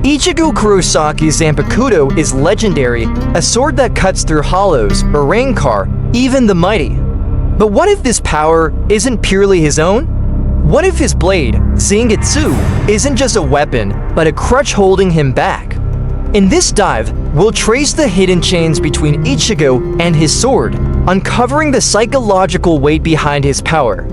Ichigo Kurosaki's Zanpakuto is legendary, a sword that cuts through hollows, a rain car, even the mighty. But what if this power isn't purely his own? What if his blade, Zangetsu, isn't just a weapon, but a crutch holding him back? In this dive, we'll trace the hidden chains between Ichigo and his sword, uncovering the psychological weight behind his power.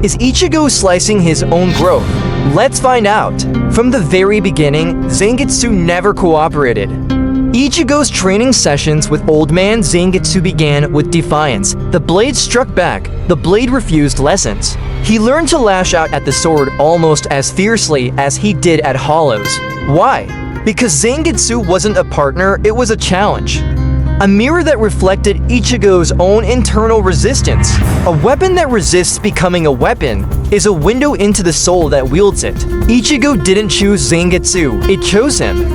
Is Ichigo slicing his own growth? Let's find out. From the very beginning, Zangetsu never cooperated. Ichigo's training sessions with Old Man Zangetsu began with defiance. The blade struck back. The blade refused lessons. He learned to lash out at the sword almost as fiercely as he did at hollows. Why? Because Zangetsu wasn't a partner, it was a challenge. A mirror that reflected Ichigo's own internal resistance. A weapon that resists becoming a weapon is a window into the soul that wields it. Ichigo didn't choose Zangetsu, it chose him.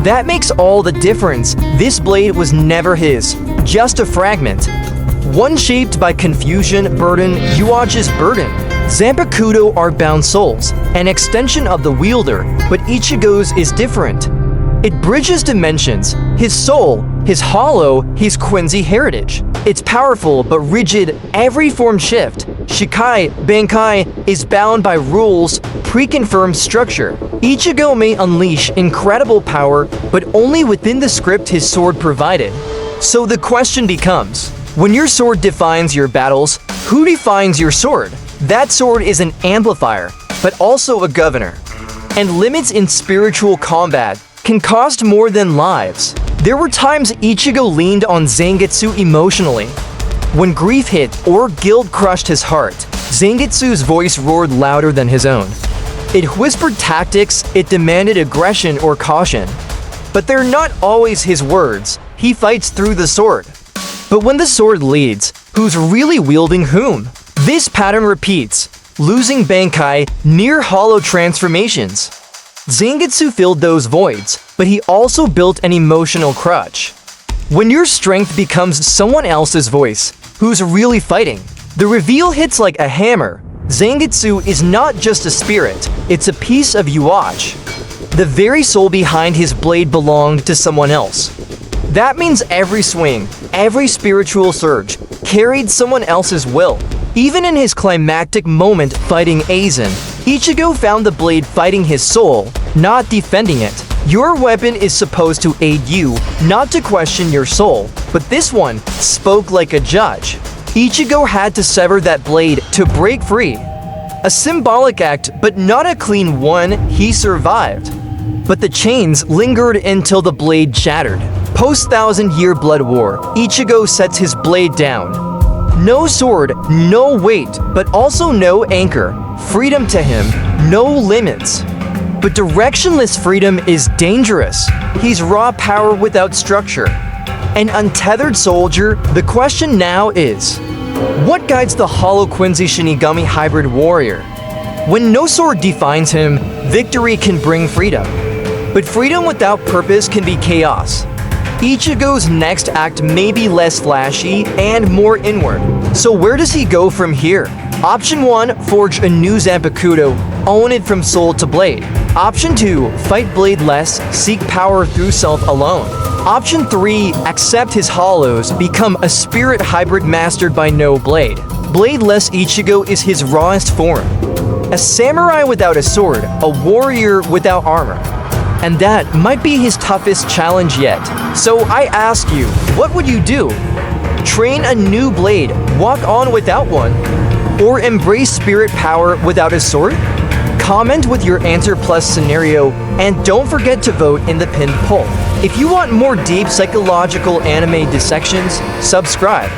That makes all the difference. This blade was never his, just a fragment. One shaped by confusion, burden, Yhwach's burden. Zanpakuto are bound souls, an extension of the wielder, but Ichigo's is different. It bridges dimensions, his soul, his hollow, his Quincy heritage. It's powerful but rigid, every form shift. Shikai, Bankai is bound by rules, pre-confirmed structure. Ichigo may unleash incredible power, but only within the script his sword provided. So the question becomes, when your sword defines your battles, who defines your sword? That sword is an amplifier, but also a governor. And limits in spiritual combat can cost more than lives. There were times Ichigo leaned on Zangetsu emotionally. When grief hit or guilt crushed his heart, Zangetsu's voice roared louder than his own. It whispered tactics, it demanded aggression or caution. But they're not always his words. He fights through the sword. But when the sword leads, who's really wielding whom? This pattern repeats, losing Bankai, near hollow transformations. Zangetsu filled those voids, but he also built an emotional crutch. When your strength becomes someone else's voice, who's really fighting? The reveal hits like a hammer. Zangetsu is not just a spirit, it's a piece of Yhwach. The very soul behind his blade belonged to someone else. That means every swing, every spiritual surge, carried someone else's will. Even in his climactic moment fighting Aizen, Ichigo found the blade fighting his soul, not defending it. Your weapon is supposed to aid you, not to question your soul, but this one spoke like a judge. Ichigo had to sever that blade to break free. A symbolic act, but not a clean one. He survived. But the chains lingered until the blade shattered. Post-thousand-year blood war, Ichigo sets his blade down. No sword, no weight, but also no anchor. Freedom to him, no limits. But directionless freedom is dangerous. He's raw power without structure. An untethered soldier, the question now is, what guides the Hollow Quincy Shinigami hybrid warrior? When no sword defines him, victory can bring freedom. But freedom without purpose can be chaos. Ichigo's next act may be less flashy and more inward. So where does he go from here? Option 1, forge a new Zanpakuto, own it from soul to blade. Option 2, fight blade less, seek power through self alone. Option 3, accept his hollows, become a spirit hybrid mastered by no blade. Blade-less Ichigo is his rawest form. A samurai without a sword, a warrior without armor. And that might be his toughest challenge yet. So I ask you, what would you do? Train a new blade, walk on without one, or embrace spirit power without a sword? Comment with your answer plus scenario, and don't forget to vote in the pinned poll. If you want more deep psychological anime dissections, subscribe.